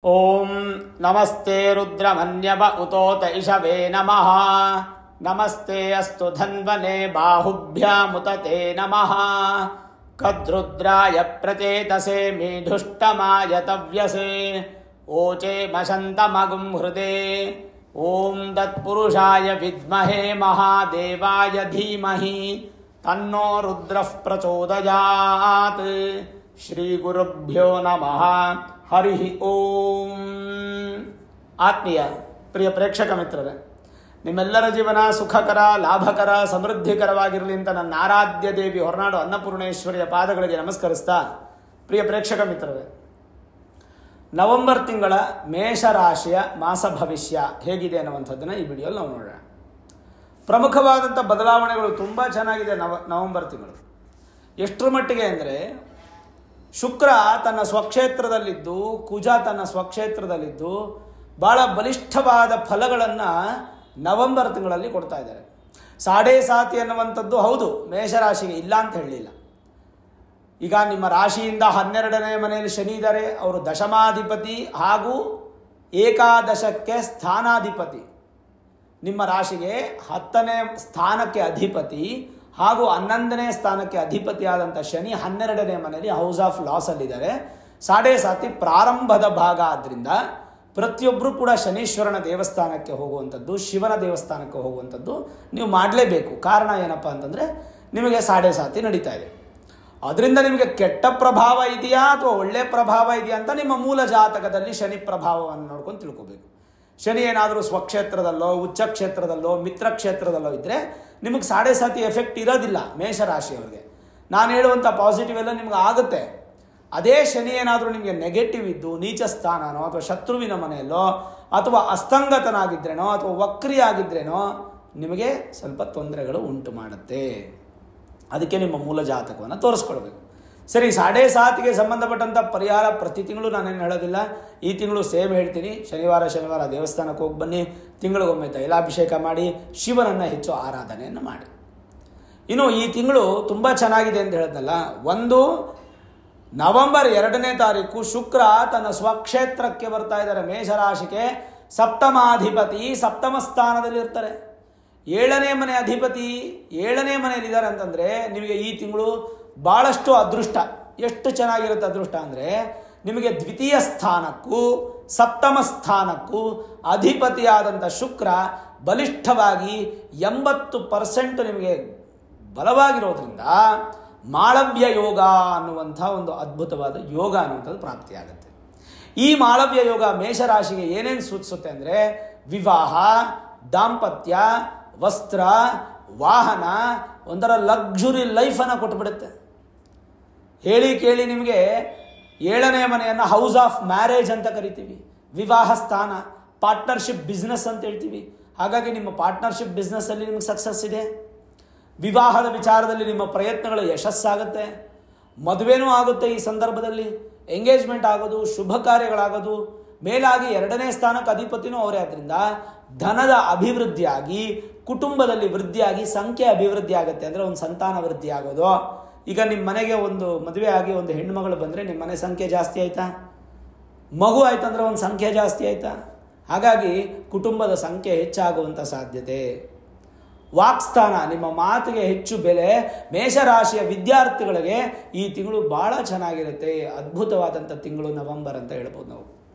ಓಂ ನಮಸ್ತೆ ರುದ್ರಮನ್ಯವ ಉತೋತ ಇಷವೇ ನಮಃ. ನಮಸ್ತೆ ಅಸ್ತು ಧನ್ವನೆ ಬಾಹುಭ್ಯಾಮುತತೆ ನಮಃ. ಕದ್ರುದ್ರಾಯ ಪ್ರಚೇತಸೆ ಮೀಢುಷ್ಟಮಾಯ ತವ್ಯಸೆ ಓಚೆ ಮಶಂತಮಗುಂ ಹೃದೆ. ಓಂ ತತ್ಪುರುಷಾಯ ವಿದ್ಮಹೇ ಮಹಾದೇವಾಯ ಧೀಮಹಿ ತನ್ನೋ ರುದ್ರಃ ಪ್ರಚೋದಯಾತ್. ಶ್ರೀ ಗುರುಭ್ಯೋ ನಮಃ. ಹರಿ ಓಂ. ಆತ್ಮೀಯ ಪ್ರಿಯ ಪ್ರೇಕ್ಷಕ ಮಿತ್ರರೇ, ನಿಮ್ಮೆಲ್ಲರ ಜೀವನ ಸುಖಕರ, ಲಾಭಕರ, ಸಮೃದ್ಧಿಕರವಾಗಿರಲಿ ಅಂತ ನನ್ನ ಆರಾಧ್ಯ ದೇವಿ ಹೊರನಾಡು ಅನ್ನಪೂರ್ಣೇಶ್ವರಿಯ ಪಾದಗಳಿಗೆ ನಮಸ್ಕರಿಸ್ತಾ, ಪ್ರಿಯ ಪ್ರೇಕ್ಷಕ ಮಿತ್ರರೇ, ನವೆಂಬರ್ ತಿಂಗಳ ಮೇಷರಾಶಿಯ ಮಾಸ ಭವಿಷ್ಯ ಹೇಗಿದೆ ಅನ್ನುವಂಥದ್ದನ್ನು ಈ ವಿಡಿಯೋಲ್ಲಿ ನಾವು ನೋಡೋಣ. ಪ್ರಮುಖವಾದಂಥ ಬದಲಾವಣೆಗಳು ತುಂಬ ಚೆನ್ನಾಗಿದೆ ನವೆಂಬರ್ ತಿಂಗಳು. ಎಷ್ಟರ ಮಟ್ಟಿಗೆ ಅಂದರೆ, ಶುಕ್ರ ತನ್ನ ಸ್ವಕ್ಷೇತ್ರದಲ್ಲಿದ್ದು, ಕುಜ ತನ್ನ ಸ್ವಕ್ಷೇತ್ರದಲ್ಲಿದ್ದು ಭಾಳ ಬಲಿಷ್ಠವಾದ ಫಲಗಳನ್ನು ನವೆಂಬರ್ ತಿಂಗಳಲ್ಲಿ ಕೊಡ್ತಾ ಇದ್ದಾರೆ. ಸಾಡೆ ಸಾತಿ ಅನ್ನುವಂಥದ್ದು ಹೌದು, ಮೇಷರಾಶಿಗೆ ಇಲ್ಲ ಅಂತ ಹೇಳಲಿಲ್ಲ. ಈಗ ನಿಮ್ಮ ರಾಶಿಯಿಂದ 12ನೇ ಮನೆಯಲ್ಲಿ ಶನಿ ಇದ್ದಾರೆ, ಅವರು ದಶಮಾಧಿಪತಿ ಹಾಗೂ ಏಕಾದಶಕ್ಕೆ ಸ್ಥಾನಾಧಿಪತಿ. ನಿಮ್ಮ ರಾಶಿಗೆ 10ನೇ ಸ್ಥಾನಕ್ಕೆ ಅಧಿಪತಿ ಹಾಗೂ 11ನೇ ಸ್ಥಾನಕ್ಕೆ ಅಧಿಪತಿಯಾದಂಥ ಶನಿ 12ನೇ ಮನೆಯಲ್ಲಿ house of loss ಅಲ್ಲಿದ್ದಾರೆ. Sade sati ಪ್ರಾರಂಭದ ಭಾಗ ಆದ್ದರಿಂದ ಪ್ರತಿಯೊಬ್ಬರು ಕೂಡ ಶನೀಶ್ವರನ ದೇವಸ್ಥಾನಕ್ಕೆ ಹೋಗುವಂಥದ್ದು, ಶಿವನ ದೇವಸ್ಥಾನಕ್ಕೆ ಹೋಗುವಂಥದ್ದು ನೀವು ಮಾಡಲೇಬೇಕು. ಕಾರಣ ಏನಪ್ಪ ಅಂತಂದರೆ, ನಿಮಗೆ ಸಾಡೆ ಸಾತಿ ನಡೀತಾ ಇದೆ. ಅದರಿಂದ ನಿಮಗೆ ಕೆಟ್ಟ ಪ್ರಭಾವ ಇದೆಯಾ ಅಥವಾ ಒಳ್ಳೆಯ ಪ್ರಭಾವ ಇದೆಯಾ ಅಂತ ನಿಮ್ಮ ಮೂಲ ಜಾತಕದಲ್ಲಿ ಶನಿ ಪ್ರಭಾವವನ್ನು ನೋಡ್ಕೊಂಡು ತಿಳ್ಕೋಬೇಕು. ಶನಿ ಏನಾದರೂ ಸ್ವಕ್ಷೇತ್ರದಲ್ಲೋ, ಉಚ್ಚ ಕ್ಷೇತ್ರದಲ್ಲೋ, ಮಿತ್ರ ಕ್ಷೇತ್ರದಲ್ಲೋ ಇದ್ದರೆ ನಿಮಗೆ ಸಾಡೆ ಸಾತಿ ಎಫೆಕ್ಟ್ ಇರೋದಿಲ್ಲ ಮೇಷರಾಶಿಯವರಿಗೆ. ನಾನು ಹೇಳುವಂಥ ಪಾಸಿಟಿವ್ ಎಲ್ಲ ನಿಮ್ಗೆ ಆಗುತ್ತೆ. ಅದೇ ಶನಿ ಏನಾದರೂ ನಿಮಗೆ ನೆಗೆಟಿವ್ ಇದ್ದು ನೀಚ ಸ್ಥಾನನೋ ಅಥವಾ ಶತ್ರುವಿನ ಮನೆಯಲ್ಲೋ ಅಥವಾ ಅಸ್ತಂಗತನಾಗಿದ್ರೇನೋ ಅಥವಾ ವಕ್ರಿಯಾಗಿದ್ರೇನೋ ನಿಮಗೆ ಸ್ವಲ್ಪ ತೊಂದರೆಗಳು ಉಂಟು ಮಾಡುತ್ತೆ. ಅದಕ್ಕೆ ನಿಮ್ಮ ಮೂಲ ಜಾತಕವನ್ನು ತೋರಿಸ್ಕೊಳ್ಬೇಕು. ಸರಿ, ಸಾಡೆ ಸಾತಿಗೆ ಸಂಬಂಧಪಟ್ಟಂಥ ಪರಿಹಾರ ಪ್ರತಿ ತಿಂಗಳು ನಾನೇನು ಹೇಳೋದಿಲ್ಲ. ಈ ತಿಂಗಳು ಸೇಮ್ ಹೇಳ್ತೀನಿ. ಶನಿವಾರ ದೇವಸ್ಥಾನಕ್ಕೆ ಹೋಗಿ ಬನ್ನಿ, ತಿಂಗಳಿಗೊಮ್ಮೆ ತೈಲಾಭಿಷೇಕ ಮಾಡಿ, ಶಿವನನ್ನು ಹೆಚ್ಚು ಆರಾಧನೆಯನ್ನು ಮಾಡಿ. ಇನ್ನು ಈ ತಿಂಗಳು ತುಂಬ ಚೆನ್ನಾಗಿದೆ ಅಂತ ಹೇಳಿದ್ನಲ್ಲ, ಒಂದು ನವೆಂಬರ್ 2ನೇ ತಾರೀಕು ಶುಕ್ರ ತನ್ನ ಸ್ವಕ್ಷೇತ್ರಕ್ಕೆ ಬರ್ತಾ ಇದ್ದಾರೆ. ಮೇಷರಾಶಿಗೆ ಸಪ್ತಮಾಧಿಪತಿ ಸಪ್ತಮ ಸ್ಥಾನದಲ್ಲಿ ಇರ್ತಾರೆ. 7ನೇ ಮನೆ ಅಧಿಪತಿ 7ನೇ ಮನೆಯಲ್ಲಿದ್ದಾರೆ ಅಂತಂದರೆ ನಿಮಗೆ ಈ ತಿಂಗಳು ಭಾಳಷ್ಟು ಅದೃಷ್ಟ. ಎಷ್ಟು ಚೆನ್ನಾಗಿರುತ್ತೆ ಅದೃಷ್ಟ ಅಂದರೆ, ನಿಮಗೆ ದ್ವಿತೀಯ ಸ್ಥಾನಕ್ಕೂ ಸಪ್ತಮ ಸ್ಥಾನಕ್ಕೂ ಅಧಿಪತಿಯಾದಂಥ ಶುಕ್ರ ಬಲಿಷ್ಠವಾಗಿ 80% ನಿಮಗೆ ಬಲವಾಗಿರೋದ್ರಿಂದ ಮಾಳವ್ಯ ಯೋಗ ಅನ್ನುವಂಥ ಒಂದು ಅದ್ಭುತವಾದ ಯೋಗ ಅನ್ನುವಂಥದ್ದು ಪ್ರಾಪ್ತಿಯಾಗುತ್ತೆ. ಈ ಮಾಳವ್ಯ ಯೋಗ ಮೇಷರಾಶಿಗೆ ಏನೇನು ಸೂಚಿಸುತ್ತೆ ಅಂದರೆ, ವಿವಾಹ, ದಾಂಪತ್ಯ, ವಸ್ತ್ರ, ವಾಹನ, ಒಂಥರ ಲಕ್ಸುರಿ ಲೈಫನ್ನು ಕೊಟ್ಬಿಡುತ್ತೆ. ಹೇಳಿ ಕೇಳಿ ನಿಮಗೆ 7ನೇ ಮನೆಯನ್ನು ಹೌಸ್ ಆಫ್ ಮ್ಯಾರೇಜ್ ಅಂತ ಕರಿತೀವಿ. ವಿವಾಹ ಸ್ಥಾನ, ಪಾರ್ಟ್ನರ್ಶಿಪ್ ಬಿಸ್ನೆಸ್ ಅಂತ ಹೇಳ್ತೀವಿ. ಹಾಗಾಗಿ ನಿಮ್ಮ ಪಾರ್ಟ್ನರ್ಶಿಪ್ ಬಿಸ್ನೆಸ್ಸಲ್ಲಿ ನಿಮಗೆ ಸಕ್ಸಸ್ ಇದೆ. ವಿವಾಹದ ವಿಚಾರದಲ್ಲಿ ನಿಮ್ಮ ಪ್ರಯತ್ನಗಳು ಯಶಸ್ಸಾಗುತ್ತೆ. ಮದುವೆನೂ ಆಗುತ್ತೆ. ಈ ಸಂದರ್ಭದಲ್ಲಿ ಎಂಗೇಜ್ಮೆಂಟ್ ಆಗೋದು, ಶುಭ ಕಾರ್ಯಗಳಾಗೋದು. ಮೇಲಾಗಿ 2ನೇ ಸ್ಥಾನಕ್ಕೆ ಅಧಿಪತಿನೂ ಅವರೇ. ಆದ್ದರಿಂದ ಧನದ ಅಭಿವೃದ್ಧಿಯಾಗಿ, ಕುಟುಂಬದಲ್ಲಿ ವೃದ್ಧಿಯಾಗಿ, ಸಂಖ್ಯೆ ಅಭಿವೃದ್ಧಿ ಆಗುತ್ತೆ. ಅಂದರೆ ಒಂದು ಸಂತಾನ ವೃದ್ಧಿ ಆಗೋದು. ಈಗ ನಿಮ್ಮ ಮನೆಗೆ ಒಂದು ಮದುವೆ ಆಗಿ ಒಂದು ಹೆಣ್ಣುಮಗಳು ಬಂದರೆ ನಿಮ್ಮ ಮನೆ ಸಂಖ್ಯೆ ಜಾಸ್ತಿ ಆಯಿತಾ? ಮಗು ಆಯ್ತಂದ್ರೆ ಒಂದು ಸಂಖ್ಯೆ ಜಾಸ್ತಿ ಆಯಿತಾ? ಹಾಗಾಗಿ ಕುಟುಂಬದ ಸಂಖ್ಯೆ ಹೆಚ್ಚಾಗುವಂಥ ಸಾಧ್ಯತೆ. ವಾಕ್ಸ್ಥಾನ, ನಿಮ್ಮ ಮಾತಿಗೆ ಹೆಚ್ಚು ಬೆಲೆ. ಮೇಷರಾಶಿಯ ವಿದ್ಯಾರ್ಥಿಗಳಿಗೆ ಈ ತಿಂಗಳು ಭಾಳ ಚೆನ್ನಾಗಿರುತ್ತೆ. ಅದ್ಭುತವಾದಂಥ ತಿಂಗಳು ನವೆಂಬರ್ ಅಂತ ಹೇಳ್ಬೋದು ನಾವು.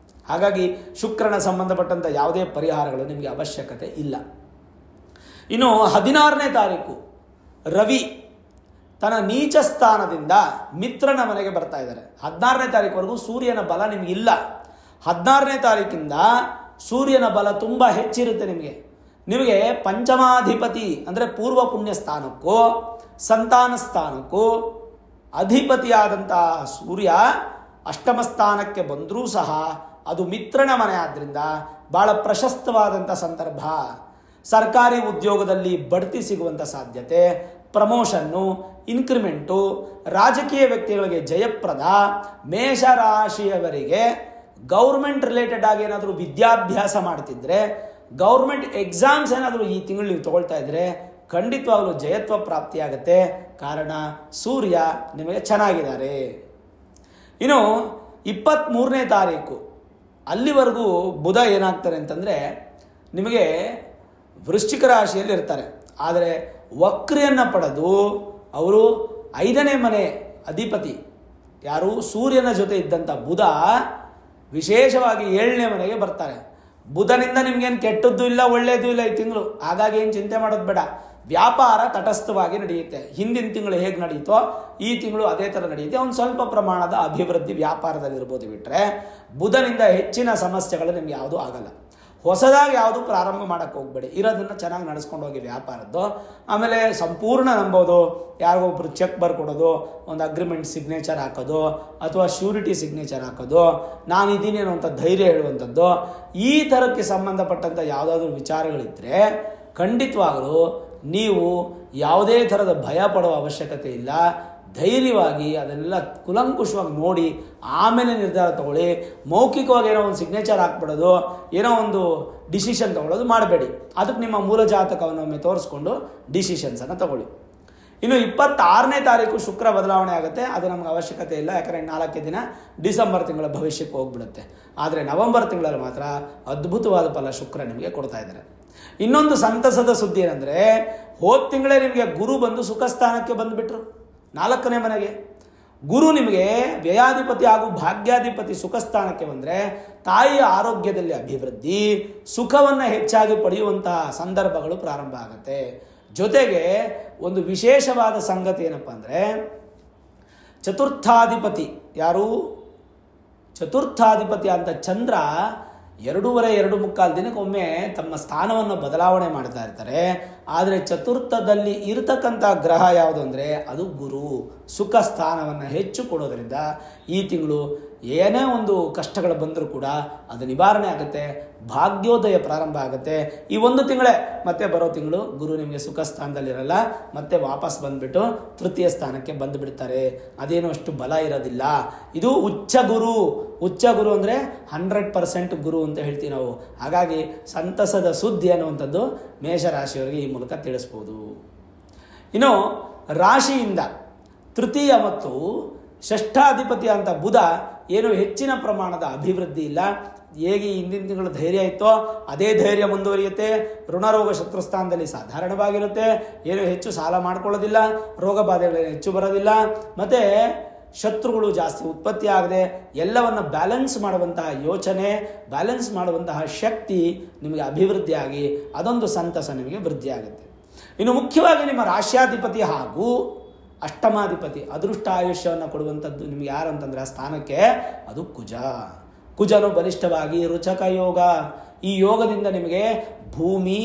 ಹಾಗಾಗಿ ಶುಕ್ರನ ಸಂಬಂಧಪಟ್ಟಂಥ ಯಾವುದೇ ಪರಿಹಾರಗಳು ನಿಮಗೆ ಅವಶ್ಯಕತೆ ಇಲ್ಲ. ಇನ್ನು 16ನೇ ತಾರೀಕು ರವಿ ತನ್ನ ನೀಚ ಸ್ಥಾನದಿಂದ ಮಿತ್ರನ ಮನೆಗೆ ಬರ್ತಾ ಇದ್ದಾರೆ. 16ನೇ ತಾರೀಕುವರೆಗೂ ಸೂರ್ಯನ ಬಲ ನಿಮಗಿಲ್ಲ. 16ನೇ ತಾರೀಕಿಂದ ಸೂರ್ಯನ ಬಲ ತುಂಬ ಹೆಚ್ಚಿರುತ್ತೆ. ನಿಮಗೆ ಪಂಚಮಾಧಿಪತಿ ಅಂದರೆ ಪೂರ್ವ ಪುಣ್ಯ ಸ್ಥಾನಕ್ಕೂ ಸಂತಾನ ಸ್ಥಾನಕ್ಕೂ ಅಧಿಪತಿಯಾದಂಥ ಸೂರ್ಯ ಅಷ್ಟಮ ಸ್ಥಾನಕ್ಕೆ ಬಂದರೂ ಸಹ ಅದು ಮಿತ್ರನ ಮನೆ ಆದ್ದರಿಂದ ಭಾಳ ಪ್ರಶಸ್ತವಾದಂಥ ಸಂದರ್ಭ. ಸರ್ಕಾರಿ ಉದ್ಯೋಗದಲ್ಲಿ ಬಡ್ತಿ ಸಿಗುವಂಥ ಸಾಧ್ಯತೆ, ಪ್ರಮೋಷನ್ನು, ಇನ್ಕ್ರಿಮೆಂಟು, ರಾಜಕೀಯ ವ್ಯಕ್ತಿಗಳಿಗೆ ಜಯಪ್ರದ. ಮೇಷರಾಶಿಯವರಿಗೆ ಗೌರ್ಮೆಂಟ್ ರಿಲೇಟೆಡ್ ಆಗಿ ಏನಾದರೂ ವಿದ್ಯಾಭ್ಯಾಸ ಮಾಡ್ತಿದ್ರೆ, ಗೌರ್ಮೆಂಟ್ ಎಕ್ಸಾಮ್ಸ್ ಏನಾದರೂ ಈ ತಿಂಗಳು ನೀವು ತಗೊಳ್ತಾ ಇದ್ರೆ ಖಂಡಿತವಾಗಲೂ ಜಯತ್ವ ಪ್ರಾಪ್ತಿಯಾಗುತ್ತೆ. ಕಾರಣ ಸೂರ್ಯ ನಿಮಗೆ ಚೆನ್ನಾಗಿದ್ದಾರೆ. ಇನ್ನು 23ನೇ ತಾರೀಕು ಅಲ್ಲಿವರೆಗೂ ಬುಧ ಏನಾಗ್ತಾರೆ ಅಂತಂದರೆ ನಿಮಗೆ ವೃಶ್ಚಿಕ ರಾಶಿಯಲ್ಲಿ ಇರ್ತಾರೆ. ಆದರೆ ವಕ್ರಿಯನ್ನು ಪಡೆದು ಅವರು 5ನೇ ಮನೆ ಅಧಿಪತಿ ಯಾರು ಸೂರ್ಯನ ಜೊತೆ ಇದ್ದಂಥ ಬುಧ ವಿಶೇಷವಾಗಿ 7ನೇ ಮನೆಗೆ ಬರ್ತಾರೆ. ಬುಧನಿಂದ ನಿಮ್ಗೇನು ಕೆಟ್ಟದ್ದು ಇಲ್ಲ ಒಳ್ಳೆಯದು ಇಲ್ಲ ಈ ತಿಂಗಳು, ಹಾಗಾಗಿ ಏನು ಚಿಂತೆ ಮಾಡೋದು ಬೇಡ. ವ್ಯಾಪಾರ ತಟಸ್ಥವಾಗಿ ನಡೆಯುತ್ತೆ. ಹಿಂದಿನ ತಿಂಗಳು ಹೇಗೆ ನಡೆಯುತ್ತೋ ಈ ತಿಂಗಳು ಅದೇ ಥರ ನಡೆಯುತ್ತೆ. ಒಂದು ಸ್ವಲ್ಪ ಪ್ರಮಾಣದ ಅಭಿವೃದ್ಧಿ ವ್ಯಾಪಾರದಲ್ಲಿ ಇರ್ಬೋದು. ಬಿಟ್ಟರೆ ಬುಧನಿಂದ ಹೆಚ್ಚಿನ ಸಮಸ್ಯೆಗಳು ನಿಮ್ಗೆ ಯಾವುದೂ ಆಗಲ್ಲ. ಹೊಸದಾಗಿ ಯಾವುದು ಪ್ರಾರಂಭ ಮಾಡೋಕ್ಕೆ ಹೋಗ್ಬೇಡಿ, ಇರೋದನ್ನು ಚೆನ್ನಾಗಿ ನಡೆಸ್ಕೊಂಡು ಹೋಗಿ ವ್ಯಾಪಾರದ್ದು. ಆಮೇಲೆ ಸಂಪೂರ್ಣ ನಂಬೋದು, ಯಾರಿಗೊಬ್ರು ಚೆಕ್ ಬರ್ಕೊಡೋದು, ಒಂದು ಅಗ್ರಿಮೆಂಟ್ ಸಿಗ್ನೇಚರ್ ಹಾಕೋದು ಅಥವಾ ಶ್ಯೂರಿಟಿ ಸಿಗ್ನೇಚರ್ ಹಾಕೋದು, ನಾನಿದ್ದೀನಿ ಅನ್ನೋಂಥ ಧೈರ್ಯ ಹೇಳುವಂಥದ್ದು, ಈ ಥರಕ್ಕೆ ಸಂಬಂಧಪಟ್ಟಂಥ ಯಾವುದಾದ್ರೂ ವಿಚಾರಗಳಿದ್ದರೆ ಖಂಡಿತವಾಗಲೂ ನೀವು ಯಾವುದೇ ಥರದ ಭಯ ಪಡುವ ಅವಶ್ಯಕತೆ ಇಲ್ಲ. ಧೈರ್ಯವಾಗಿ ಅದನ್ನೆಲ್ಲ ಕುಲಂಕುಷವಾಗಿ ನೋಡಿ ಆಮೇಲೆ ನಿರ್ಧಾರ ತಗೊಳ್ಳಿ. ಮೌಖಿಕವಾಗಿ ಏನೋ ಒಂದು ಸಿಗ್ನೇಚರ್ ಹಾಕ್ಬಿಡೋದು, ಏನೋ ಒಂದು ಡಿಸಿಷನ್ ತಗೊಳ್ಳೋದು ಮಾಡಬೇಡಿ. ಅದಕ್ಕೆ ನಿಮ್ಮ ಮೂಲ ಜಾತಕವನ್ನು ಒಮ್ಮೆ ತೋರಿಸ್ಕೊಂಡು ಡಿಸಿಷನ್ಸನ್ನು ತಗೊಳ್ಳಿ. ಇನ್ನು 26ನೇ ತಾರೀಕು ಶುಕ್ರ ಬದಲಾವಣೆ ಆಗುತ್ತೆ. ಅದು ನಮ್ಗೆ ಅವಶ್ಯಕತೆ ಇಲ್ಲ, ಯಾಕಂದರೆ 4 ದಿನ ಡಿಸೆಂಬರ್ ತಿಂಗಳ ಭವಿಷ್ಯಕ್ಕೆ ಹೋಗ್ಬಿಡುತ್ತೆ. ಆದರೆ ನವೆಂಬರ್ ತಿಂಗಳಲ್ಲಿ ಮಾತ್ರ ಅದ್ಭುತವಾದ ಫಲ ಶುಕ್ರ ನಿಮಗೆ ಕೊಡ್ತಾ ಇದ್ದಾರೆ. ಇನ್ನೊಂದು ಸಂತಸದ ಸುದ್ದಿ ಏನಂದರೆ, ಹೋದ ತಿಂಗಳೇ ನಿಮಗೆ ಗುರು ಬಂದು ಸುಖಸ್ಥಾನಕ್ಕೆ ಬಂದುಬಿಟ್ರು 4ನೇ ಮನೆಗೆ. ಗುರು ನಿಮಗೆ ವ್ಯಯಾಧಿಪತಿ ಹಾಗೂ ಭಾಗ್ಯಾಧಿಪತಿ ಸುಖಸ್ಥಾನಕ್ಕೆ ಬಂದರೆ ತಾಯಿಯ ಆರೋಗ್ಯದಲ್ಲಿ ಅಭಿವೃದ್ಧಿ, ಸುಖವನ್ನು ಹೆಚ್ಚಾಗಿ ಪಡೆಯುವಂತಹ ಸಂದರ್ಭಗಳು ಪ್ರಾರಂಭ ಆಗುತ್ತೆ. ಜೊತೆಗೆ ಒಂದು ವಿಶೇಷವಾದ ಸಂಗತಿ ಏನಪ್ಪ ಅಂದರೆ, ಚತುರ್ಥಾಧಿಪತಿ ಯಾರು ಚತುರ್ಥಾಧಿಪತಿ ಅಂತ ಚಂದ್ರ 2.5-2.25 ದಿನಕ್ಕೊಮ್ಮೆ ತಮ್ಮ ಸ್ಥಾನವನ್ನು ಬದಲಾವಣೆ ಮಾಡ್ತಾ ಇರ್ತಾರೆ. ಆದರೆ ಚತುರ್ಥದಲ್ಲಿ ಇರತಕ್ಕಂಥ ಗ್ರಹ ಯಾವುದು ಅಂದರೆ ಅದು ಗುರು. ಸುಖ ಸ್ಥಾನವನ್ನು ಹೆಚ್ಚು ಕೊಡೋದ್ರಿಂದ ಈ ತಿಂಗಳು ಏನೇ ಒಂದು ಕಷ್ಟಗಳು ಬಂದರೂ ಕೂಡ ಅದು ನಿವಾರಣೆ ಆಗುತ್ತೆ, ಭಾಗ್ಯೋದಯ ಪ್ರಾರಂಭ ಆಗುತ್ತೆ. ಈ ಒಂದು ತಿಂಗಳೇ, ಮತ್ತೆ ಬರೋ ತಿಂಗಳು ಗುರು ನಿಮಗೆ ಸುಖ ಸ್ಥಾನದಲ್ಲಿರಲ್ಲ, ಮತ್ತೆ ವಾಪಸ್ ಬಂದುಬಿಟ್ಟು ತೃತೀಯ ಸ್ಥಾನಕ್ಕೆ ಬಂದು ಬಿಡ್ತಾರೆ. ಅದೇನು ಅಷ್ಟು ಬಲ ಇರೋದಿಲ್ಲ. ಇದು ಉಚ್ಚ ಗುರು ಅಂದರೆ 100% ಗುರು ಅಂತ ಹೇಳ್ತೀವಿ ನಾವು. ಹಾಗಾಗಿ ಸಂತಸದ ಸುದ್ದಿ ಅನ್ನುವಂಥದ್ದು ಮೇಷರಾಶಿಯವರಿಗೆ ಈ ಮೂಲಕ ತಿಳಿಸ್ಬೋದು. ಇನ್ನು ರಾಶಿಯಿಂದ ತೃತೀಯ ಮತ್ತು ಷಷ್ಠಾಧಿಪತಿ ಅಂತ ಬುಧ ಏನು ಹೆಚ್ಚಿನ ಪ್ರಮಾಣದ ಅಭಿವೃದ್ಧಿ ಇಲ್ಲ. ಹೇಗೆ ಹಿಂದಿನ ತಿಂಗಳು ಧೈರ್ಯ ಇತ್ತೋ ಅದೇ ಧೈರ್ಯ ಮುಂದುವರಿಯುತ್ತೆ. ಋಣರೋಗ ಶತ್ರುಸ್ಥಾನದಲ್ಲಿ ಸಾಧಾರಣವಾಗಿರುತ್ತೆ. ಏನು ಹೆಚ್ಚು ಸಾಲ ಮಾಡ್ಕೊಳ್ಳೋದಿಲ್ಲ, ರೋಗ ಬಾಧೆಗಳು ಹೆಚ್ಚು ಬರೋದಿಲ್ಲ, ಮತ್ತು ಶತ್ರುಗಳು ಜಾಸ್ತಿ ಉತ್ಪತ್ತಿ ಆಗದೆ ಎಲ್ಲವನ್ನು ಬ್ಯಾಲೆನ್ಸ್ ಮಾಡುವಂತಹ ಯೋಚನೆ, ಬ್ಯಾಲೆನ್ಸ್ ಮಾಡುವಂತಹ ಶಕ್ತಿ ನಿಮಗೆ ಅಭಿವೃದ್ಧಿಯಾಗಿ ಅದೊಂದು ಸಂತಸ ನಿಮಗೆ ವೃದ್ಧಿಯಾಗುತ್ತೆ. ಇನ್ನು ಮುಖ್ಯವಾಗಿ ನಿಮ್ಮ ರಾಶ್ಯಾಧಿಪತಿ ಹಾಗೂ ಅಷ್ಟಮಾಧಿಪತಿ ಅದೃಷ್ಟ ಆಯುಷ್ಯವನ್ನು ಕೊಡುವಂಥದ್ದು ನಿಮಗೆ ಯಾರು ಅಂತಂದರೆ ಆ ಸ್ಥಾನಕ್ಕೆ ಅದು ಕುಜನು ಬಲಿಷ್ಠವಾಗಿ ರುಚಕ ಯೋಗ. ಈ ಯೋಗದಿಂದ ನಿಮಗೆ ಭೂಮಿ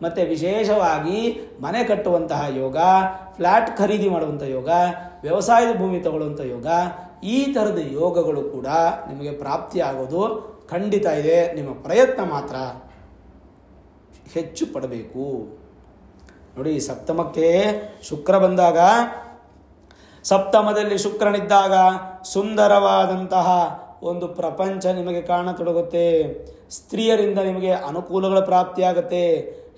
ಮತ್ತು ವಿಶೇಷವಾಗಿ ಮನೆ ಕಟ್ಟುವಂತಹ ಯೋಗ, ಫ್ಲ್ಯಾಟ್ ಖರೀದಿ ಮಾಡುವಂಥ ಯೋಗ, ವ್ಯವಸಾಯದ ಭೂಮಿ ತಗೊಳ್ಳುವಂಥ ಯೋಗ, ಈ ಥರದ ಯೋಗಗಳು ಕೂಡ ನಿಮಗೆ ಪ್ರಾಪ್ತಿಯಾಗೋದು ಖಂಡಿತ ಇದೆ. ನಿಮ್ಮ ಪ್ರಯತ್ನ ಮಾತ್ರ ಹೆಚ್ಚು ಪಡಬೇಕು. ನೋಡಿ, ಸಪ್ತಮಕ್ಕೆ ಶುಕ್ರ ಬಂದಾಗ, ಸಪ್ತಮದಲ್ಲಿ ಶುಕ್ರನಿದ್ದಾಗ ಸುಂದರವಾದಂತಹ ಒಂದು ಪ್ರಪಂಚ ನಿಮಗೆ ಕಾಣತೊಡಗುತ್ತೆ. ಸ್ತ್ರೀಯರಿಂದ ನಿಮಗೆ ಅನುಕೂಲಗಳ ಪ್ರಾಪ್ತಿಯಾಗುತ್ತೆ.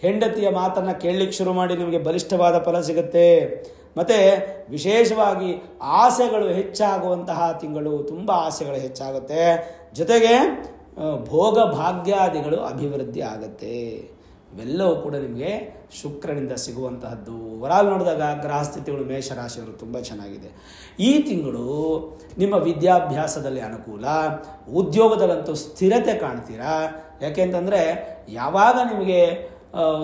ಹೆಂಡತಿಯ ಮಾತನ್ನು ಕೇಳಲಿಕ್ಕೆ ಶುರು ಮಾಡಿ ನಿಮಗೆ ಬಲಿಷ್ಠವಾದ ಫಲ ಸಿಗುತ್ತೆ. ಮತ್ತು ವಿಶೇಷವಾಗಿ ಆಸೆಗಳು ಹೆಚ್ಚಾಗುವಂತಹ ತಿಂಗಳು, ತುಂಬ ಆಸೆಗಳು ಹೆಚ್ಚಾಗುತ್ತೆ. ಜೊತೆಗೆ ಭೋಗ ಭಾಗ್ಯಾದಿಗಳು ಅಭಿವೃದ್ಧಿ ಆಗುತ್ತೆ. ಇವೆಲ್ಲವೂ ಕೂಡ ನಿಮಗೆ ಶುಕ್ರನಿಂದ ಸಿಗುವಂತಹದ್ದು. ಓವರಾಲ್ ನೋಡಿದಾಗ ಗ್ರಹ ಸ್ಥಿತಿಗಳು ಮೇಷರಾಶಿಯವರು ತುಂಬ ಚೆನ್ನಾಗಿದೆ. ಈ ತಿಂಗಳು ನಿಮ್ಮ ವಿದ್ಯಾಭ್ಯಾಸದಲ್ಲಿ ಅನುಕೂಲ, ಉದ್ಯೋಗದಲ್ಲಂತೂ ಸ್ಥಿರತೆ ಕಾಣ್ತೀರಾ. ಯಾಕೆಂತಂದರೆ ಯಾವಾಗ ನಿಮಗೆ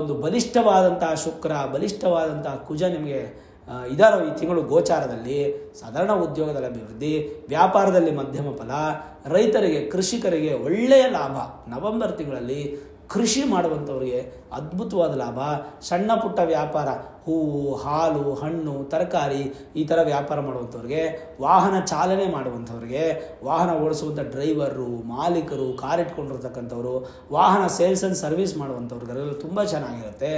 ಒಂದು ಬಲಿಷ್ಠವಾದಂತಹ ಶುಕ್ರ, ಬಲಿಷ್ಠವಾದಂತಹ ಕುಜ ನಿಮಗೆ ಇದಾರೋ ಈ ತಿಂಗಳು ಗೋಚಾರದಲ್ಲಿ, ಸಾಧಾರಣ ಉದ್ಯೋಗದಲ್ಲಿ ಅಭಿವೃದ್ಧಿ, ವ್ಯಾಪಾರದಲ್ಲಿ ಮಧ್ಯಮ ಫಲ, ರೈತರಿಗೆ ಕೃಷಿಕರಿಗೆ ಒಳ್ಳೆಯ ಲಾಭ. ನವೆಂಬರ್ ತಿಂಗಳಲ್ಲಿ ಕೃಷಿ ಮಾಡುವಂಥವ್ರಿಗೆ ಅದ್ಭುತವಾದ ಲಾಭ. ಸಣ್ಣ ಪುಟ್ಟ ವ್ಯಾಪಾರ, ಹೂವು, ಹಾಲು, ಹಣ್ಣು, ತರಕಾರಿ ಈ ಥರ ವ್ಯಾಪಾರ ಮಾಡುವಂಥವ್ರಿಗೆ, ವಾಹನ ಚಾಲನೆ ಮಾಡುವಂಥವ್ರಿಗೆ, ವಾಹನ ಓಡಿಸುವಂಥ ಡ್ರೈವರು, ಮಾಲೀಕರು, ಕಾರ್ ಇಟ್ಕೊಂಡಿರ್ತಕ್ಕಂಥವ್ರು, ವಾಹನ ಸೇಲ್ಸ್ ಆ್ಯಂಡ್ ಸರ್ವಿಸ್ ಮಾಡುವಂಥವ್ರಿಗೆಲ್ಲ ತುಂಬ ಚೆನ್ನಾಗಿರುತ್ತೆ.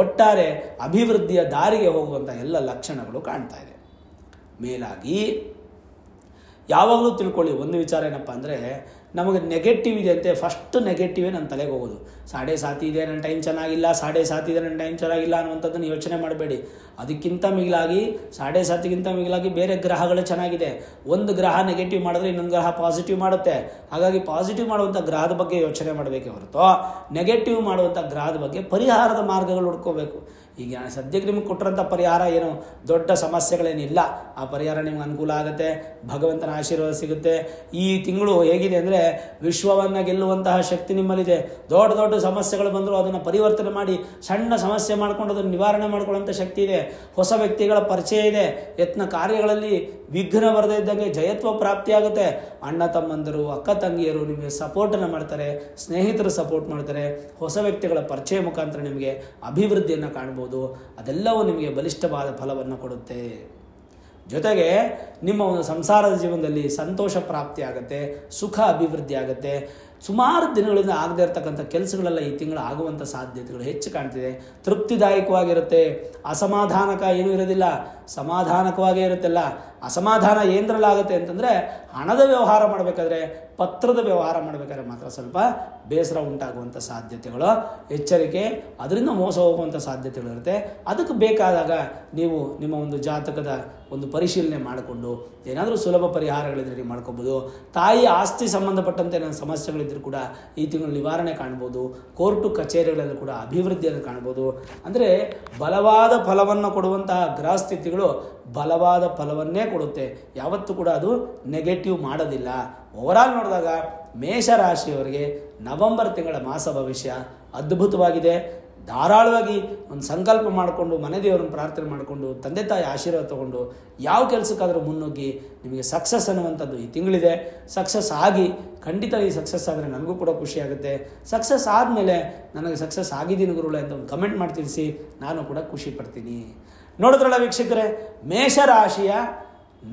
ಒಟ್ಟಾರೆ ಅಭಿವೃದ್ಧಿಯ ದಾರಿಗೆ ಹೋಗುವಂಥ ಎಲ್ಲ ಲಕ್ಷಣಗಳು ಕಾಣ್ತಾ ಇದೆ. ಮೇಲಾಗಿ ಯಾವಾಗಲೂ ತಿಳ್ಕೊಳ್ಳಿ ಒಂದು ವಿಚಾರ ಏನಪ್ಪ ಅಂದರೆ, ನಮಗೆ ನೆಗೆಟಿವ್ ಇದೆ ಅಂತೆ, ಫಸ್ಟ್ ನೆಗೆಟಿವೇ ನನ್ನ ತಲೆಗೆ ಹೋಗೋದು. 7.5 ಇದೆ, ನನ್ನ ಟೈಮ್ ಚೆನ್ನಾಗಿಲ್ಲ, 7.5 ಇದೆ, ನನ್ನ ಟೈಮ್ ಚೆನ್ನಾಗಿಲ್ಲ ಅನ್ನುವಂಥದ್ದನ್ನು ಯೋಚನೆ ಮಾಡಬೇಡಿ. ಅದಕ್ಕಿಂತ ಮಿಗಿಲಾಗಿ 7.5ಗಿಂತ ಮಿಗಿಲಾಗಿ ಬೇರೆ ಗ್ರಹಗಳು ಚೆನ್ನಾಗಿದೆ. ಒಂದು ಗ್ರಹ ನೆಗೆಟಿವ್ ಮಾಡಿದ್ರೆ ಇನ್ನೊಂದು ಗ್ರಹ ಪಾಸಿಟಿವ್ ಮಾಡುತ್ತೆ. ಹಾಗಾಗಿ ಪಾಸಿಟಿವ್ ಮಾಡುವಂಥ ಗ್ರಹದ ಬಗ್ಗೆ ಯೋಚನೆ ಮಾಡಬೇಕೇ ಹೊರತು ನೆಗೆಟಿವ್ ಮಾಡುವಂಥ ಗ್ರಹದ ಬಗ್ಗೆ ಪರಿಹಾರದ ಮಾರ್ಗಗಳು ಹುಡ್ಕೋಬೇಕು. ಈಗ ಸದ್ಯಕ್ಕೆ ನಿಮ್ಗೆ ಕೊಟ್ಟಿರೋಂಥ ಪರಿಹಾರ ಏನು ದೊಡ್ಡ ಸಮಸ್ಯೆಗಳೇನಿಲ್ಲ. ಆ ಪರಿಹಾರ ನಿಮ್ಗೆ ಅನುಕೂಲ ಆಗುತ್ತೆ, ಭಗವಂತನ ಆಶೀರ್ವಾದ ಸಿಗುತ್ತೆ. ಈ ತಿಂಗಳು ಹೇಗಿದೆ ಅಂದರೆ ವಿಶ್ವವನ್ನು ಗೆಲ್ಲುವಂತಹ ಶಕ್ತಿ ನಿಮ್ಮಲ್ಲಿದೆ. ದೊಡ್ಡ ದೊಡ್ಡ ಸಮಸ್ಯೆಗಳು ಬಂದರೂ ಅದನ್ನು ಪರಿವರ್ತನೆ ಮಾಡಿ ಸಣ್ಣ ಸಮಸ್ಯೆ ಮಾಡ್ಕೊಂಡು ಅದನ್ನು ನಿವಾರಣೆ ಮಾಡ್ಕೊಳ್ಳೋಂಥ ಶಕ್ತಿ ಇದೆ. ಹೊಸ ವ್ಯಕ್ತಿಗಳ ಪರಿಚಯ ಇದೆ. ಯತ್ನ ಕಾರ್ಯಗಳಲ್ಲಿ ವಿಘ್ನ ಬರದೇ ಇದ್ದಂಗೆ ಜಯತ್ವ ಪ್ರಾಪ್ತಿಯಾಗುತ್ತೆ. ಅಣ್ಣ ತಮ್ಮಂದರು, ಅಕ್ಕ ತಂಗಿಯರು ನಿಮಗೆ ಸಪೋರ್ಟನ್ನು ಮಾಡ್ತಾರೆ, ಸ್ನೇಹಿತರು ಸಪೋರ್ಟ್ ಮಾಡ್ತಾರೆ. ಹೊಸ ವ್ಯಕ್ತಿಗಳ ಪರಿಚಯ ಮುಖಾಂತರ ನಿಮಗೆ ಅಭಿವೃದ್ಧಿಯನ್ನು ಕಾಣ್ಬೋದು. ಅದೆಲ್ಲವೂ ನಿಮಗೆ ಬಲಿಷ್ಠವಾದ ಫಲವನ್ನು ಕೊಡುತ್ತೆ. ಜೊತೆಗೆ ನಿಮ್ಮ ಒಂದು ಸಂಸಾರದ ಜೀವನದಲ್ಲಿ ಸಂತೋಷ ಪ್ರಾಪ್ತಿ ಆಗುತ್ತೆ, ಸುಖ ಅಭಿವೃದ್ಧಿ ಆಗುತ್ತೆ. ಸುಮಾರು ದಿನಗಳಿಂದ ಆಗದೇ ಇರತಕ್ಕಂಥ ಕೆಲಸಗಳೆಲ್ಲ ಈ ತಿಂಗಳು ಆಗುವಂಥ ಸಾಧ್ಯತೆಗಳು ಹೆಚ್ಚು ಕಾಣ್ತಿದೆ. ತೃಪ್ತಿದಾಯಕವಾಗಿರುತ್ತೆ, ಅಸಮಾಧಾನಕ ಏನೂ ಇರೋದಿಲ್ಲ, ಸಮಾಧಾನಕವಾಗೇ ಇರುತ್ತಲ್ಲ. ಅಸಮಾಧಾನ ಏನರಲ್ಲಾಗುತ್ತೆ ಅಂತಂದರೆ ಹಣದ ವ್ಯವಹಾರ ಮಾಡಬೇಕಾದ್ರೆ, ಪತ್ರದ ವ್ಯವಹಾರ ಮಾಡಬೇಕಾದ್ರೆ ಮಾತ್ರ ಸ್ವಲ್ಪ ಬೇಸರ ಉಂಟಾಗುವಂಥ ಸಾಧ್ಯತೆಗಳು, ಎಚ್ಚರಿಕೆ, ಅದರಿಂದ ಮೋಸ ಹೋಗುವಂಥ ಸಾಧ್ಯತೆಗಳಿರುತ್ತೆ. ಅದಕ್ಕೆ ಬೇಕಾದಾಗ ನೀವು ನಿಮ್ಮ ಒಂದು ಜಾತಕದ ಒಂದು ಪರಿಶೀಲನೆ ಮಾಡಿಕೊಂಡು ಏನಾದರೂ ಸುಲಭ ಪರಿಹಾರಗಳಿದ್ರೆ ನೀವು ಮಾಡ್ಕೋಬೋದು. ತಾಯಿ ಆಸ್ತಿ ಸಂಬಂಧಪಟ್ಟಂತೆ ನನ್ನ ಸಮಸ್ಯೆಗಳಿದ್ದರೂ ಕೂಡ ಈ ತಿಂಗಳು ನಿವಾರಣೆ ಕಾಣ್ಬೋದು. ಕೋರ್ಟು ಕಚೇರಿಗಳಲ್ಲಿ ಕೂಡ ಅಭಿವೃದ್ಧಿಯನ್ನು ಕಾಣ್ಬೋದು. ಅಂದರೆ ಬಲವಾದ ಫಲವನ್ನು ಕೊಡುವಂತಹ ಗ್ರಹಸ್ಥಿತಿಗಳು ಬಲವಾದ ಫಲವನ್ನೇ ಕೊಡುತ್ತೆ. ಯಾವತ್ತೂ ಕೂಡ ಅದು ನೆಗೆಟಿವ್ ಮಾಡೋದಿಲ್ಲ. ಓವರಾಲ್ ನೋಡಿದಾಗ ಮೇಷರಾಶಿಯವರಿಗೆ ನವೆಂಬರ್ ತಿಂಗಳ ಮಾಸ ಭವಿಷ್ಯ ಅದ್ಭುತವಾಗಿದೆ. ಧಾರಾಳವಾಗಿ ಒಂದು ಸಂಕಲ್ಪ ಮಾಡಿಕೊಂಡು ಮನೆ ದೇವರನ್ನು ಪ್ರಾರ್ಥನೆ ಮಾಡಿಕೊಂಡು ತಂದೆ ತಾಯಿ ಆಶೀರ್ವಾದ ತಗೊಂಡು ಯಾವ ಕೆಲಸಕ್ಕಾದರೂ ಮುನ್ನುಗ್ಗಿ ನಿಮಗೆ ಸಕ್ಸಸ್ ಅನ್ನುವಂಥದ್ದು ಈ ತಿಂಗಳಿದೆ. ಸಕ್ಸಸ್ ಆಗಿ ಖಂಡಿತ ಈ ಸಕ್ಸಸ್ ಆದರೆ ನನಗೂ ಕೂಡ ಖುಷಿಯಾಗುತ್ತೆ. ಸಕ್ಸಸ್ ಆದಮೇಲೆ ನನಗೆ ಸಕ್ಸಸ್ ಆಗಿದ್ದೀನಿ ಗುರುಗಳೇ ಅಂತ ಒಂದು ಕಮೆಂಟ್ ಮಾಡಿ ತಿಳಿಸಿ, ನಾನು ಕೂಡ ಖುಷಿ ಪಡ್ತೀನಿ. ನೋಡಿದ್ರಲ್ಲ ವೀಕ್ಷಕರೇ, ಮೇಷರಾಶಿಯ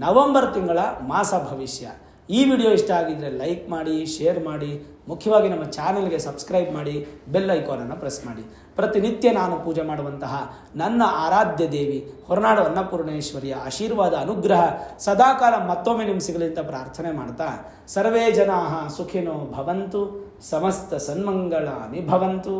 ನವೆಂಬರ್ ತಿಂಗಳ ಮಾಸ ಭವಿಷ್ಯ. ಈ ವಿಡಿಯೋ ಇಷ್ಟ ಆಗಿದ್ದರೆ ಲೈಕ್ ಮಾಡಿ, ಶೇರ್ ಮಾಡಿ, ಮುಖ್ಯವಾಗಿ ನಮ್ಮ ಚಾನಲ್ಗೆ ಸಬ್ಸ್ಕ್ರೈಬ್ ಮಾಡಿ, ಬೆಲ್ ಐಕಾನನ್ನು ಪ್ರೆಸ್ ಮಾಡಿ. ಪ್ರತಿನಿತ್ಯ ನಾನು ಪೂಜೆ ಮಾಡುವಂತಹ ನನ್ನ ಆರಾಧ್ಯ ದೇವಿ ಹೊರನಾಡು ಅನ್ನಪೂರ್ಣೇಶ್ವರಿಯ ಆಶೀರ್ವಾದ ಅನುಗ್ರಹ ಸದಾಕಾಲ ಮತ್ತೊಮ್ಮೆ ನಿಮ್ಗೆ ಸಿಗಲಿ ಅಂತ ಪ್ರಾರ್ಥನೆ ಮಾಡ್ತಾ, ಸರ್ವೇ ಜನಾಃ ಸುಖಿನೋ ಭವಂತು, ಸಮಸ್ತ ಸನ್ಮಂಗಳಾನಿ ಭವಂತು.